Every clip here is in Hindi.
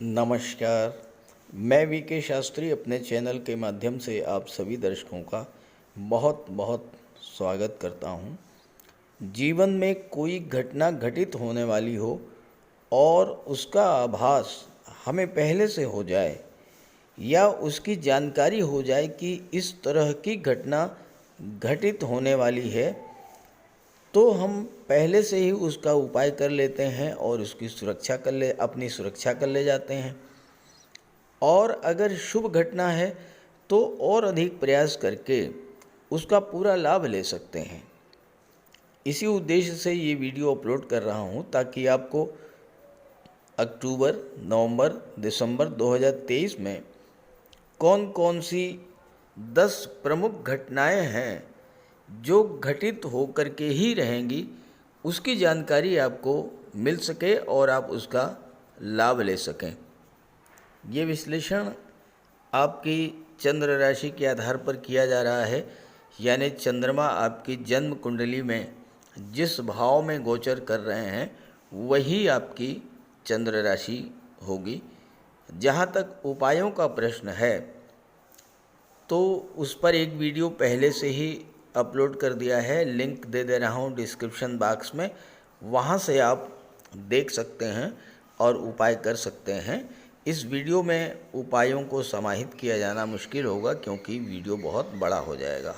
नमस्कार। मैं वीके शास्त्री अपने चैनल के माध्यम से आप सभी दर्शकों का बहुत बहुत स्वागत करता हूं। जीवन में कोई घटना घटित होने वाली हो और उसका आभास हमें पहले से हो जाए या उसकी जानकारी हो जाए कि इस तरह की घटना घटित होने वाली है, तो हम पहले से ही उसका उपाय कर लेते हैं और उसकी अपनी सुरक्षा कर ले जाते हैं। और अगर शुभ घटना है तो और अधिक प्रयास करके उसका पूरा लाभ ले सकते हैं। इसी उद्देश्य से ये वीडियो अपलोड कर रहा हूँ ताकि आपको अक्टूबर, नवंबर, दिसंबर 2023 में कौन कौन सी 10 प्रमुख घटनाएं हैं जो घटित होकर के ही रहेंगी, उसकी जानकारी आपको मिल सके और आप उसका लाभ ले सकें। ये विश्लेषण आपकी चंद्र राशि के आधार पर किया जा रहा है, यानी चंद्रमा आपकी जन्म कुंडली में जिस भाव में गोचर कर रहे हैं वही आपकी चंद्र राशि होगी। जहाँ तक उपायों का प्रश्न है तो उस पर एक वीडियो पहले से ही अपलोड कर दिया है, लिंक दे दे रहा हूँ डिस्क्रिप्शन बॉक्स में, वहाँ से आप देख सकते हैं और उपाय कर सकते हैं। इस वीडियो में उपायों को समाहित किया जाना मुश्किल होगा क्योंकि वीडियो बहुत बड़ा हो जाएगा।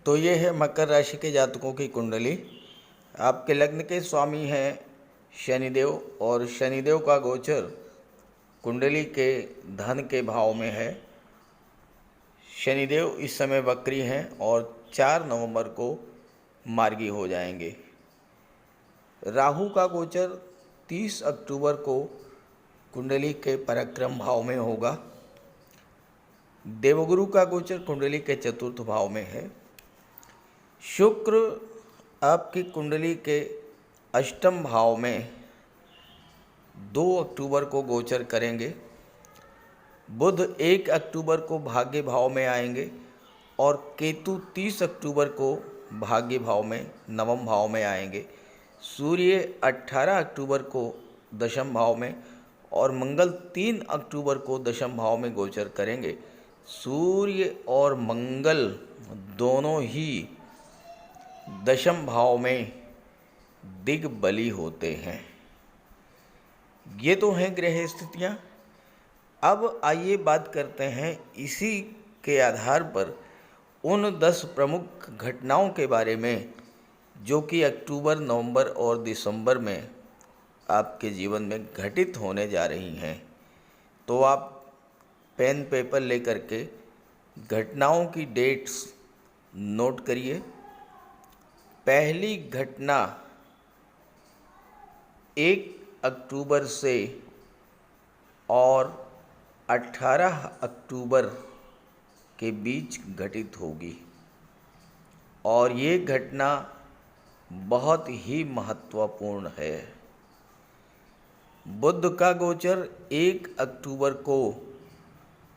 तो ये है मकर राशि के जातकों की कुंडली। आपके लग्न के स्वामी हैं शनिदेव और शनिदेव का गोचर कुंडली के धन के भाव में है। शनिदेव इस समय वक्री हैं और 4 नवंबर को मार्गी हो जाएंगे। राहु का गोचर 30 अक्टूबर को कुंडली के पराक्रम भाव में होगा। देवगुरु का गोचर कुंडली के चतुर्थ भाव में है। शुक्र आपकी कुंडली के अष्टम भाव में 2 अक्टूबर को गोचर करेंगे। बुध 1 अक्टूबर को भाग्य भाव में आएंगे और केतु 30 अक्टूबर को भाग्य भाव में नवम भाव में आएंगे। सूर्य 18 अक्टूबर को दशम भाव में और मंगल 3 अक्टूबर को दशम भाव में गोचर करेंगे। सूर्य और मंगल दोनों ही दशम भाव में दिग्बली होते हैं। ये तो हैं ग्रह स्थितियाँ। अब आइए बात करते हैं इसी के आधार पर उन 10 प्रमुख घटनाओं के बारे में जो कि अक्टूबर, नवंबर और दिसंबर में आपके जीवन में घटित होने जा रही हैं। तो आप पेन पेपर लेकर के घटनाओं की डेट्स नोट करिए। पहली घटना 1 अक्टूबर से और 18 अक्टूबर के बीच घटित होगी और ये घटना बहुत ही महत्वपूर्ण है। बुध का गोचर 1 अक्टूबर को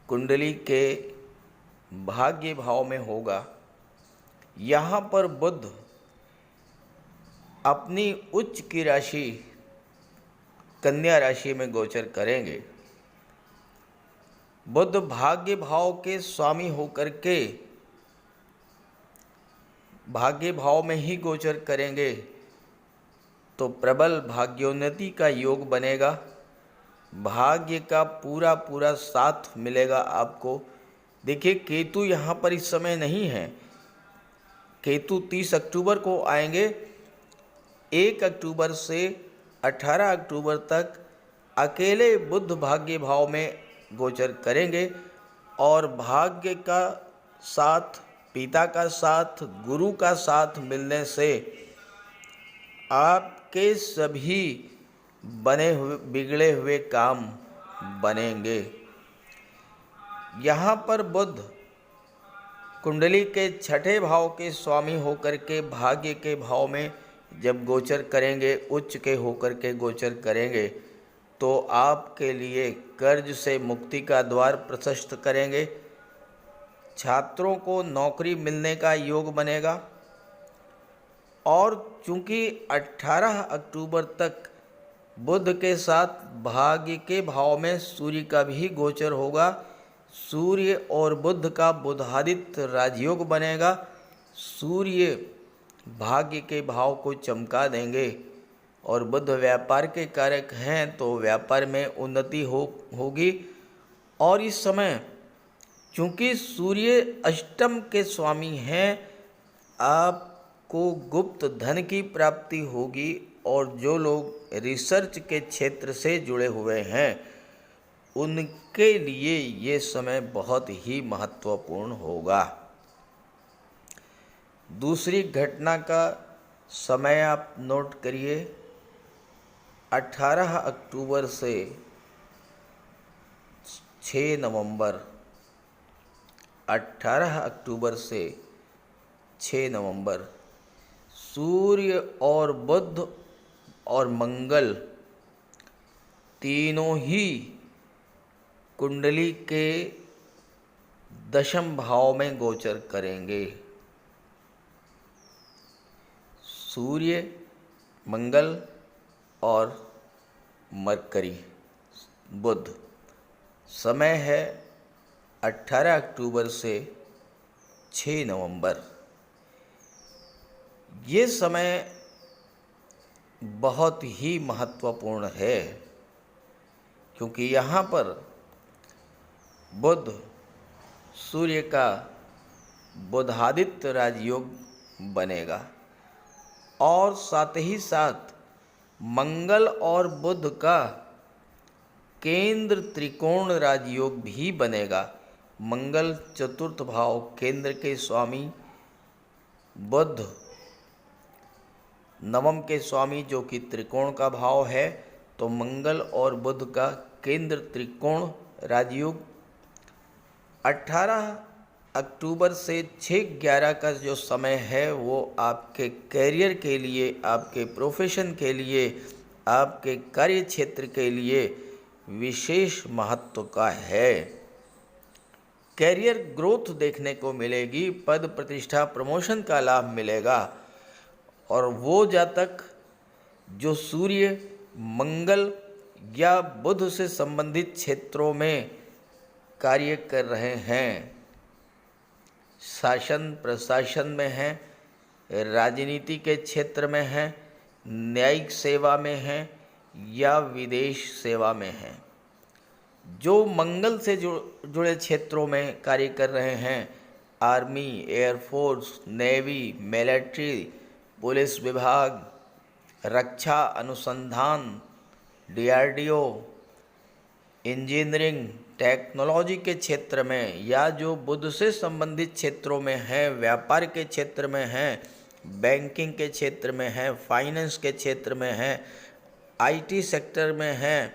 कुंडली के भाग्य भाव में होगा। यहाँ पर बुध अपनी उच्च की राशि कन्या राशि में गोचर करेंगे। बुध भाग्य भाव के स्वामी होकर के भाग्य भाव में ही गोचर करेंगे तो प्रबल भाग्योन्नति का योग बनेगा। भाग्य का पूरा पूरा साथ मिलेगा आपको। देखिए, केतु यहाँ पर इस समय नहीं है। केतु 30 अक्टूबर को आएंगे। 1 अक्टूबर से 18 अक्टूबर तक अकेले बुध भाग्य भाव में गोचर करेंगे और भाग्य का साथ, पिता का साथ, गुरु का साथ मिलने से आपके सभी बिगड़े हुए काम बनेंगे। यहाँ पर बुध कुंडली के छठे भाव के स्वामी होकर के भाग्य के भाव में जब गोचर करेंगे, उच्च के होकर के गोचर करेंगे तो आपके लिए कर्ज से मुक्ति का द्वार प्रशस्त करेंगे। छात्रों को नौकरी मिलने का योग बनेगा और चूंकि 18 अक्टूबर तक बुध के साथ भाग्य के भाव में सूर्य का भी गोचर होगा। सूर्य और बुध का बुधादित्य राजयोग बनेगा। सूर्य भाग्य के भाव को चमका देंगे और बुध व्यापार के कारक हैं, तो व्यापार में उन्नति होगी। और इस समय चूँकि सूर्य अष्टम के स्वामी हैं, आपको गुप्त धन की प्राप्ति होगी। और जो लोग रिसर्च के क्षेत्र से जुड़े हुए हैं उनके लिए ये समय बहुत ही महत्वपूर्ण होगा। दूसरी घटना का समय आप नोट करिए। 18 अक्टूबर से 6 नवंबर, 18 अक्टूबर से 6 नवंबर सूर्य और बुध और मंगल तीनों ही कुंडली के दशम भाव में गोचर करेंगे। सूर्य, मंगल और मरकरी, बुध। समय है 18 अक्टूबर से 6 नवंबर। ये समय बहुत ही महत्वपूर्ण है, क्योंकि यहाँ पर बुध सूर्य का बुधादित्य राजयोग बनेगा और साथ ही साथ मंगल और बुध का केंद्र त्रिकोण राजयोग भी बनेगा। मंगल चतुर्थ भाव केंद्र के स्वामी, बुध नवम के स्वामी जो कि त्रिकोण का भाव है। तो मंगल और बुध का केंद्र त्रिकोण राजयोग 18 अक्टूबर से 6-11 का जो समय है वो आपके कैरियर के लिए, आपके प्रोफेशन के लिए, आपके कार्य क्षेत्र के लिए विशेष महत्व का है। कैरियर ग्रोथ देखने को मिलेगी, पद प्रतिष्ठा प्रमोशन का लाभ मिलेगा। और वो जातक जो सूर्य, मंगल या बुध से संबंधित क्षेत्रों में कार्य कर रहे हैं, शासन प्रशासन में हैं, राजनीति के क्षेत्र में हैं, न्यायिक सेवा में हैं या विदेश सेवा में हैं, जो मंगल से जुड़े क्षेत्रों में कार्य कर रहे हैं, army, air force, navy, military, police विभाग, रक्षा अनुसंधान, DRDO, इंजीनियरिंग, टेक्नोलॉजी के क्षेत्र में, या जो बुध से संबंधित क्षेत्रों में हैं, व्यापार के क्षेत्र में हैं, बैंकिंग के क्षेत्र में हैं, फाइनेंस के क्षेत्र में हैं, IT सेक्टर में हैं,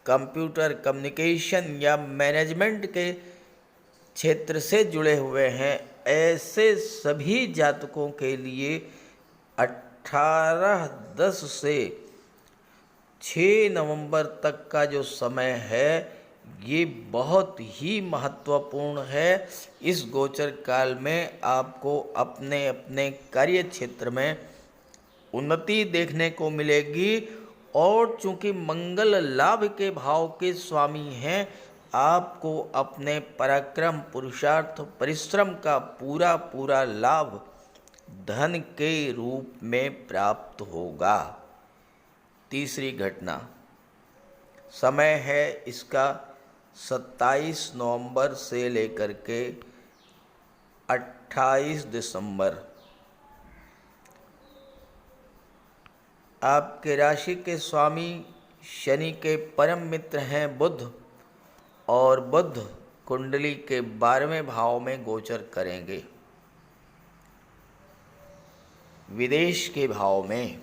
कंप्यूटर कम्युनिकेशन या मैनेजमेंट के क्षेत्र से जुड़े हुए हैं, ऐसे सभी जातकों के लिए 18/10 से 6 नवंबर तक का जो समय है ये बहुत ही महत्वपूर्ण है। इस गोचर काल में आपको अपने अपने कार्य क्षेत्र में उन्नति देखने को मिलेगी। और चूंकि मंगल लाभ के भाव के स्वामी हैं, आपको अपने पराक्रम, पुरुषार्थ, परिश्रम का पूरा पूरा लाभ धन के रूप में प्राप्त होगा। तीसरी घटना, समय है इसका 27 नवंबर से लेकर के 28 दिसंबर। आपके राशि के स्वामी शनि के परम मित्र हैं बुध, और बुध कुंडली के 12वें भाव में गोचर करेंगे, विदेश के भाव में।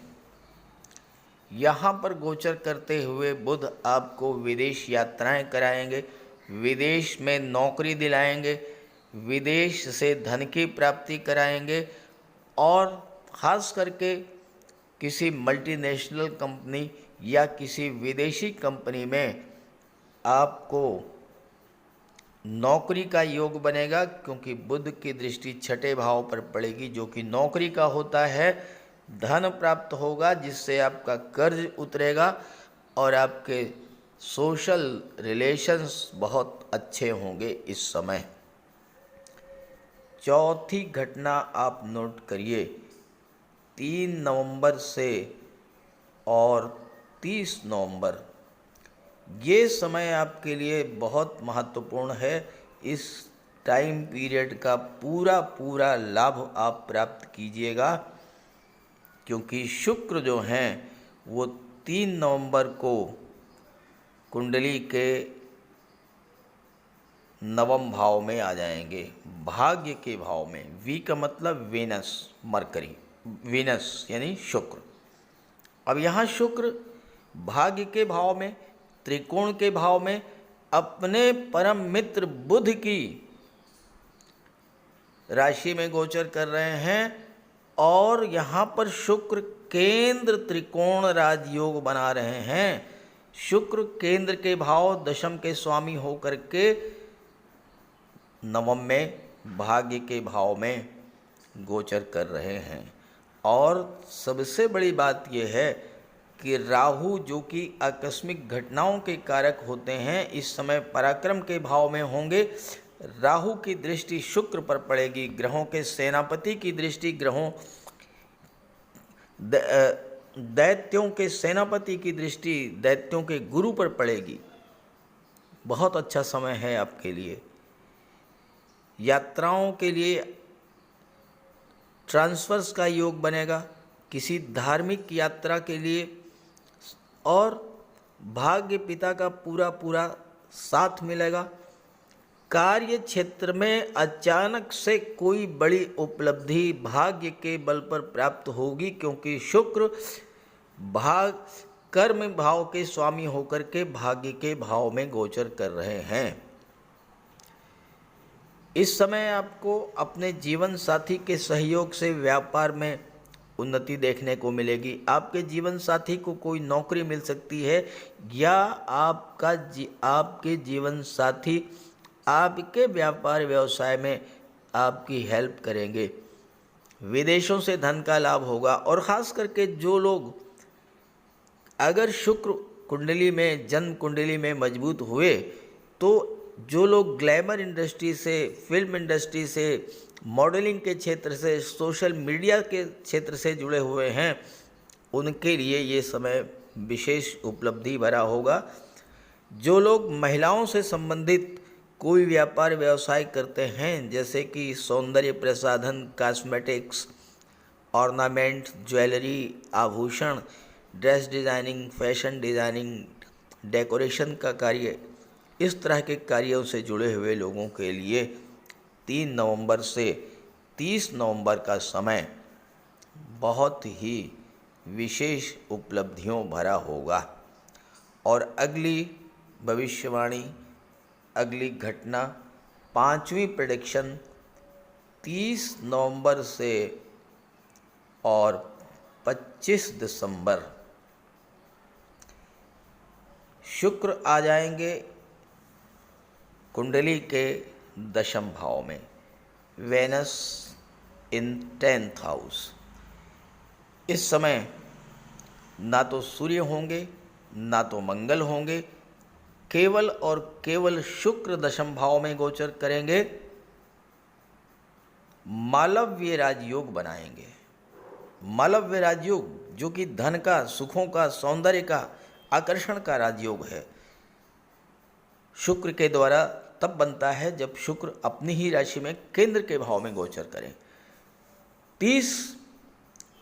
यहाँ पर गोचर करते हुए बुध आपको विदेश यात्राएं कराएंगे, विदेश में नौकरी दिलाएंगे, विदेश से धन की प्राप्ति कराएंगे, और ख़ास करके किसी मल्टीनेशनल कंपनी या किसी विदेशी कंपनी में आपको नौकरी का योग बनेगा, क्योंकि बुध की दृष्टि 6ठे भाव पर पड़ेगी जो कि नौकरी का होता है। धन प्राप्त होगा जिससे आपका कर्ज उतरेगा, और आपके सोशल रिलेशंस बहुत अच्छे होंगे इस समय। चौथी घटना आप नोट करिए, 3 नवंबर से और 30 नवंबर, ये समय आपके लिए बहुत महत्वपूर्ण है। इस टाइम पीरियड का पूरा पूरा लाभ आप प्राप्त कीजिएगा, क्योंकि शुक्र जो हैं वो 3 नवंबर को कुंडली के नवम भाव में आ जाएंगे, भाग्य के भाव में। वी का मतलब वेनस, मरकरी, वेनस यानी शुक्र। अब यहाँ शुक्र भाग्य के भाव में, त्रिकोण के भाव में, अपने परम मित्र बुध की राशि में गोचर कर रहे हैं। और यहाँ पर शुक्र केंद्र त्रिकोण राजयोग बना रहे हैं। शुक्र केंद्र के भाव दशम के स्वामी होकर के नवम में भाग्य के भाव में गोचर कर रहे हैं। और सबसे बड़ी बात यह है कि राहु जो कि आकस्मिक घटनाओं के कारक होते हैं, इस समय पराक्रम के भाव में होंगे। राहु की दृष्टि शुक्र पर पड़ेगी, ग्रहों के सेनापति की दृष्टि ग्रहों दैत्यों के सेनापति की दृष्टि दैत्यों के गुरु पर पड़ेगी। बहुत अच्छा समय है आपके लिए। यात्राओं के लिए ट्रांसफर्स का योग बनेगा, किसी धार्मिक यात्रा के लिए, और भाग्य पिता का पूरा पूरा साथ मिलेगा। कार्य क्षेत्र में अचानक से कोई बड़ी उपलब्धि भाग्य के बल पर प्राप्त होगी, क्योंकि शुक्र कर्म भाव के स्वामी होकर के भाग्य के भाव में गोचर कर रहे हैं। इस समय आपको अपने जीवन साथी के सहयोग से व्यापार में उन्नति देखने को मिलेगी। आपके जीवन साथी को कोई नौकरी मिल सकती है, या आपके जीवन साथी आपके व्यापार व्यवसाय में आपकी हेल्प करेंगे। विदेशों से धन का लाभ होगा। और ख़ास करके जो लोग, अगर शुक्र कुंडली में, जन्म कुंडली में मजबूत हुए, तो जो लोग ग्लैमर इंडस्ट्री से, फिल्म इंडस्ट्री से, मॉडलिंग के क्षेत्र से, सोशल मीडिया के क्षेत्र से जुड़े हुए हैं, उनके लिए ये समय विशेष उपलब्धि भरा होगा। जो लोग महिलाओं से संबंधित कोई व्यापार व्यवसाय करते हैं, जैसे कि सौंदर्य प्रसाधन, कॉस्मेटिक्स, ऑर्नामेंट, ज्वेलरी, आभूषण, dress designing, fashion designing, decoration का कार्य, इस तरह के कार्यों से जुड़े हुए लोगों के लिए 3 नवंबर से 30 नवंबर का समय बहुत ही विशेष उपलब्धियों भरा होगा। और अगली भविष्यवाणी, अगली घटना, 5वीं प्रेडिक्शन 30 नवंबर से और 25 दिसंबर, शुक्र आ जाएंगे कुंडली के दशम भाव में, वेनस इन 10th हाउस। इस समय ना तो सूर्य होंगे, ना तो मंगल होंगे, केवल और केवल शुक्र दशम भाव में गोचर करेंगे। मालव्य राजयोग बनाएंगे। मालव्य राजयोग जो कि धन का, सुखों का, सौंदर्य का, आकर्षण का राजयोग है, शुक्र के द्वारा तब बनता है जब शुक्र अपनी ही राशि में केंद्र के भाव में गोचर करें। 30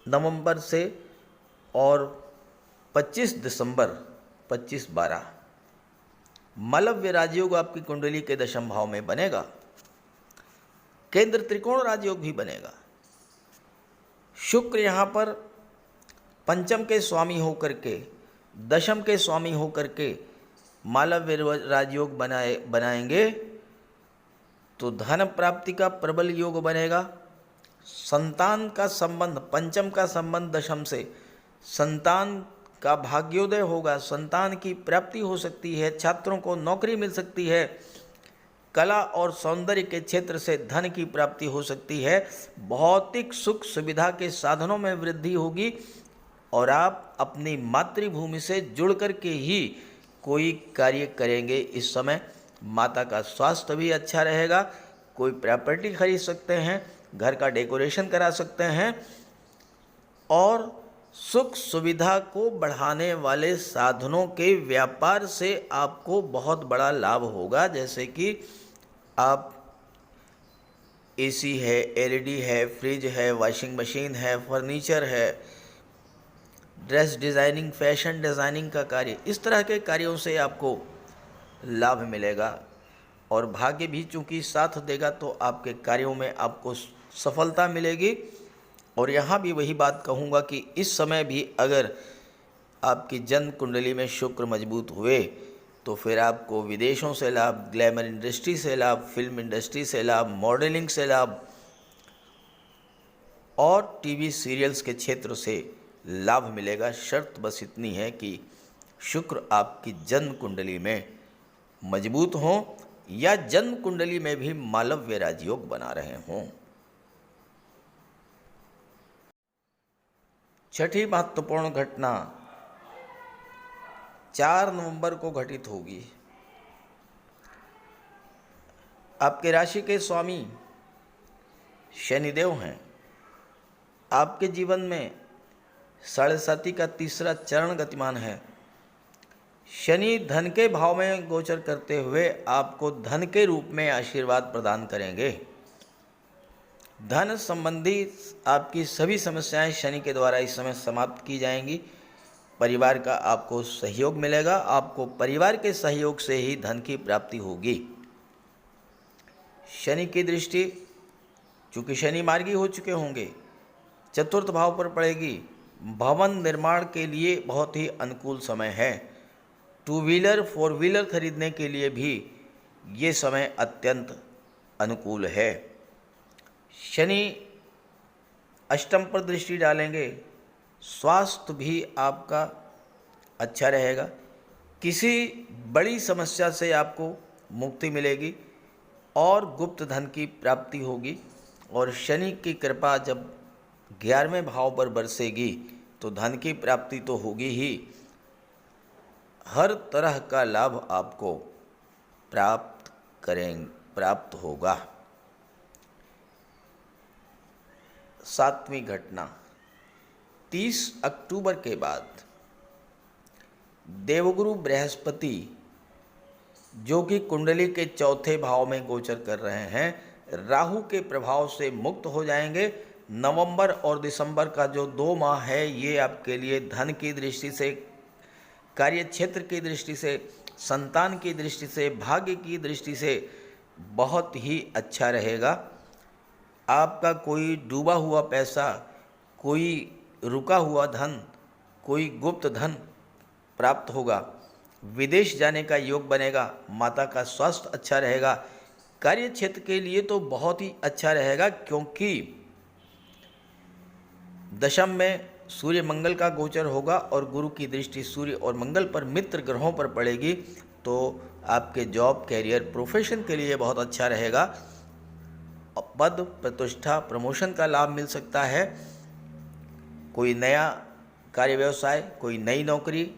नवंबर से और 25 दिसंबर 25-12 मालव्य राजयोग आपकी कुंडली के दशम भाव में बनेगा। केंद्र त्रिकोण राजयोग भी बनेगा। शुक्र यहाँ पर पंचम के स्वामी होकर के, दशम के स्वामी होकर के मालव्य राजयोग बनाएंगे, तो धन प्राप्ति का प्रबल योग बनेगा। संतान का संबंध, पंचम का संबंध दशम से, संतान का भाग्योदय होगा, संतान की प्राप्ति हो सकती है, छात्रों को नौकरी मिल सकती है, कला और सौंदर्य के क्षेत्र से धन की प्राप्ति हो सकती है, भौतिक सुख सुविधा के साधनों में वृद्धि होगी, और आप अपनी मातृभूमि से जुड़ कर के ही कोई कार्य करेंगे। इस समय माता का स्वास्थ्य भी अच्छा रहेगा। कोई प्रॉपर्टी खरीद सकते हैं, घर का डेकोरेशन करा सकते हैं और सुख सुविधा को बढ़ाने वाले साधनों के व्यापार से आपको बहुत बड़ा लाभ होगा। जैसे कि आप एसी है, एलईडी है, फ्रिज है, वॉशिंग मशीन है, फर्नीचर है, ड्रेस डिज़ाइनिंग, फैशन डिज़ाइनिंग का कार्य, इस तरह के कार्यों से आपको लाभ मिलेगा। और भाग्य भी चूँकि साथ देगा तो आपके कार्यों में आपको सफलता मिलेगी। और यहाँ भी वही बात कहूँगा कि इस समय भी अगर आपकी जन्म कुंडली में शुक्र मजबूत हुए तो फिर आपको विदेशों से लाभ, ग्लैमर इंडस्ट्री से लाभ, फिल्म इंडस्ट्री से लाभ, मॉडलिंग से लाभ और टीवी सीरियल्स के क्षेत्र से लाभ मिलेगा। शर्त बस इतनी है कि शुक्र आपकी जन्म कुंडली में मजबूत हों या जन्म कुंडली में भी मालव्य राजयोग बना रहे हों। छठी महत्वपूर्ण घटना 4 नवंबर को घटित होगी। आपके राशि के स्वामी शनिदेव हैं। आपके जीवन में 7.5 का तीसरा चरण गतिमान है। शनि धन के भाव में गोचर करते हुए आपको धन के रूप में आशीर्वाद प्रदान करेंगे। धन संबंधी आपकी सभी समस्याएं शनि के द्वारा इस समय समाप्त की जाएंगी। परिवार का आपको सहयोग मिलेगा। आपको परिवार के सहयोग से ही धन की प्राप्ति होगी। शनि की दृष्टि, चूँकि शनि मार्गी हो चुके होंगे, चतुर्थ भाव पर पड़ेगी। भवन निर्माण के लिए बहुत ही अनुकूल समय है। 2 व्हीलर 4 व्हीलर खरीदने के लिए भी ये समय अत्यंत अनुकूल है। शनि अष्टम पर दृष्टि डालेंगे। स्वास्थ्य भी आपका अच्छा रहेगा। किसी बड़ी समस्या से आपको मुक्ति मिलेगी और गुप्त धन की प्राप्ति होगी। और शनि की कृपा जब 11वें भाव पर बरसेगी तो धन की प्राप्ति तो होगी ही, हर तरह का लाभ आपको प्राप्त होगा। 7वीं घटना 30 अक्टूबर के बाद देवगुरु बृहस्पति, जो कि कुंडली के चौथे भाव में गोचर कर रहे हैं, राहु के प्रभाव से मुक्त हो जाएंगे। नवंबर और दिसंबर का जो 2 माह है ये आपके लिए धन की दृष्टि से, कार्य क्षेत्र की दृष्टि से, संतान की दृष्टि से, भाग्य की दृष्टि से बहुत ही अच्छा रहेगा। आपका कोई डूबा हुआ पैसा, कोई रुका हुआ धन, कोई गुप्त धन प्राप्त होगा। विदेश जाने का योग बनेगा। माता का स्वास्थ्य अच्छा रहेगा। कार्य क्षेत्र के लिए तो बहुत ही अच्छा रहेगा, क्योंकि दशम में सूर्य मंगल का गोचर होगा और गुरु की दृष्टि सूर्य और मंगल पर, मित्र ग्रहों पर पड़ेगी। तो आपके जॉब, कैरियर, प्रोफेशन के लिए बहुत अच्छा रहेगा। पद, प्रतिष्ठा, प्रमोशन का लाभ मिल सकता है। कोई नया कार्य व्यवसाय, कोई नई नौकरी,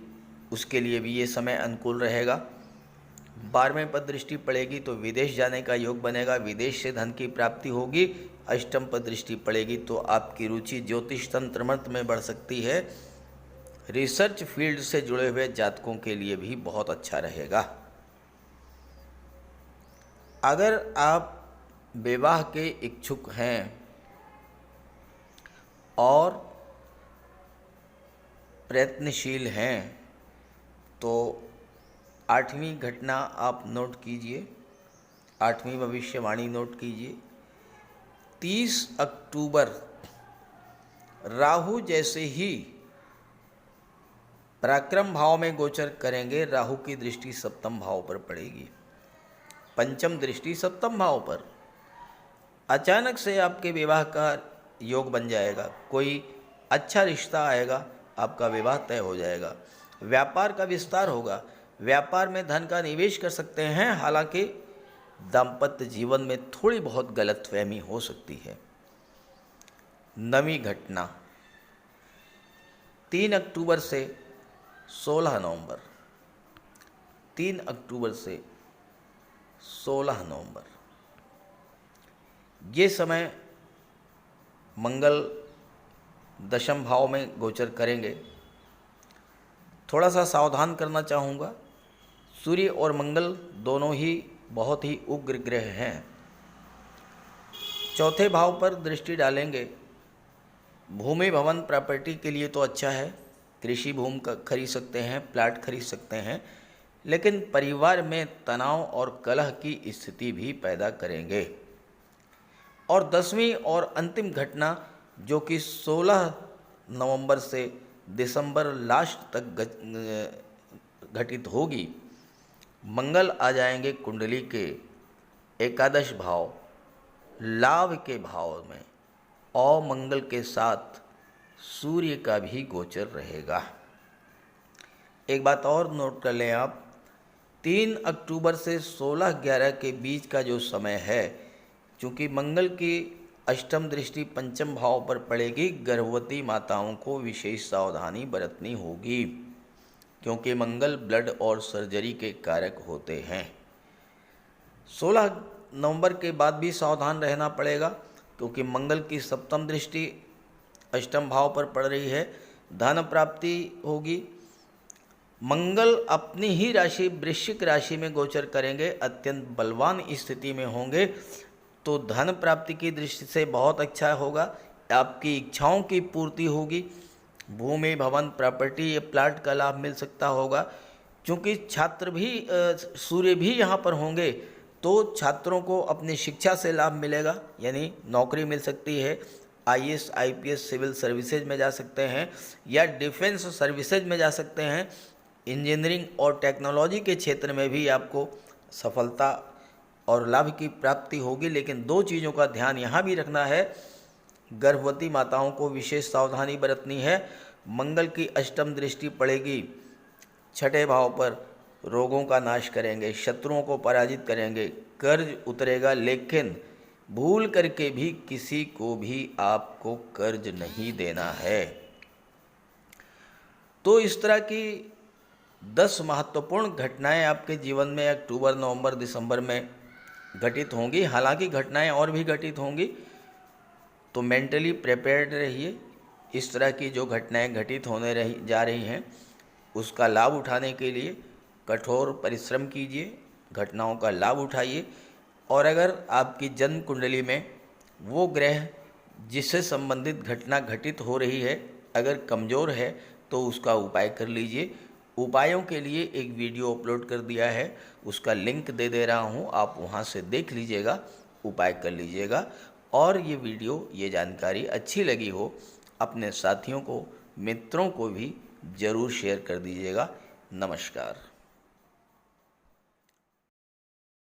उसके लिए भी ये समय अनुकूल रहेगा। 12वें पर दृष्टि पड़ेगी तो विदेश जाने का योग बनेगा। विदेश से धन की प्राप्ति होगी। अष्टम पर दृष्टि पड़ेगी तो आपकी रुचि ज्योतिष, तंत्र, मंत्र में बढ़ सकती है। रिसर्च फील्ड से जुड़े हुए जातकों के लिए भी बहुत अच्छा रहेगा। अगर आप विवाह के इच्छुक हैं और प्रयत्नशील हैं तो 8वीं घटना आप नोट कीजिए, 8वीं भविष्यवाणी नोट कीजिए। 30 अक्टूबर राहु जैसे ही पराक्रम भाव में गोचर करेंगे, राहु की दृष्टि सप्तम भाव पर पड़ेगी। पंचम दृष्टि सप्तम भाव पर। अचानक से आपके विवाह का योग बन जाएगा। कोई अच्छा रिश्ता आएगा, आपका विवाह तय हो जाएगा। व्यापार का विस्तार होगा। व्यापार में धन का निवेश कर सकते हैं। हालांकि दाम्पत्य जीवन में थोड़ी बहुत गलतफहमी हो सकती है। 9वीं घटना 3 अक्टूबर से 16 नवंबर, 3 अक्टूबर से 16 नवंबर, ये समय मंगल दशम भाव में गोचर करेंगे। थोड़ा सा सावधान करना चाहूँगा, सूर्य और मंगल दोनों ही बहुत ही उग्र ग्रह हैं। चौथे भाव पर दृष्टि डालेंगे। भूमि भवन प्रॉपर्टी के लिए तो अच्छा है, कृषि भूमि का खरीद सकते हैं, प्लाट खरीद सकते हैं, लेकिन परिवार में तनाव और कलह की स्थिति भी पैदा करेंगे। और 10वीं और अंतिम घटना जो कि 16 नवंबर से दिसंबर लास्ट तक घटित होगी, मंगल आ जाएंगे कुंडली के एकादश भाव, लाभ के भाव में, और मंगल के साथ सूर्य का भी गोचर रहेगा। एक बात और नोट कर लें आप, 3 अक्टूबर से 16-11 के बीच का जो समय है, चूँकि मंगल की अष्टम दृष्टि पंचम भाव पर पड़ेगी, गर्भवती माताओं को विशेष सावधानी बरतनी होगी, क्योंकि मंगल ब्लड और सर्जरी के कारक होते हैं। 16 नवंबर के बाद भी सावधान रहना पड़ेगा, क्योंकि मंगल की सप्तम दृष्टि अष्टम भाव पर पड़ रही है, धन प्राप्ति होगी। मंगल अपनी ही राशि वृश्चिक राशि में गोचर करेंगे, अत्यंत बलवान स्थिति में होंगे, तो धन प्राप्ति की दृष्टि से बहुत अच्छा होगा। आपकी इच्छाओं की पूर्ति होगी, भूमि भवन प्रॉपर्टी या प्लाट का लाभ मिल सकता होगा। क्योंकि छात्र भी सूर्य भी यहाँ पर होंगे, तो छात्रों को अपनी शिक्षा से लाभ मिलेगा, यानी नौकरी मिल सकती है। आईएएस, आईपीएस, सिविल सर्विसेज में जा सकते हैं या डिफेंस सर्विसेज में जा सकते हैं। इंजीनियरिंग और टेक्नोलॉजी के क्षेत्र में भी आपको सफलता और लाभ की प्राप्ति होगी। लेकिन 2 चीज़ों का ध्यान यहाँ भी रखना है, गर्भवती माताओं को विशेष सावधानी बरतनी है। मंगल की अष्टम दृष्टि पड़ेगी, छठे भाव पर रोगों का नाश करेंगे, शत्रुओं को पराजित करेंगे, कर्ज उतरेगा, लेकिन भूल करके भी किसी को भी आपको कर्ज नहीं देना है। तो इस तरह की 10 महत्वपूर्ण घटनाएं आपके जीवन में अक्टूबर, नवंबर, दिसंबर में घटित होंगी। हालांकि घटनाएं और भी घटित होंगी, तो मेंटली प्रिपेयर्ड रहिए। इस तरह की जो घटनाएं घटित होने जा रही हैं, उसका लाभ उठाने के लिए कठोर परिश्रम कीजिए, घटनाओं का लाभ उठाइए। और अगर आपकी जन्म कुंडली में वो ग्रह जिससे संबंधित घटना घटित हो रही है अगर कमज़ोर है, तो उसका उपाय कर लीजिए। उपायों के लिए एक वीडियो अपलोड कर दिया है, उसका लिंक दे दे रहा हूँ, आप वहाँ से देख लीजिएगा, उपाय कर लीजिएगा। और ये वीडियो, ये जानकारी अच्छी लगी हो, अपने साथियों को, मित्रों को भी ज़रूर शेयर कर दीजिएगा। नमस्कार।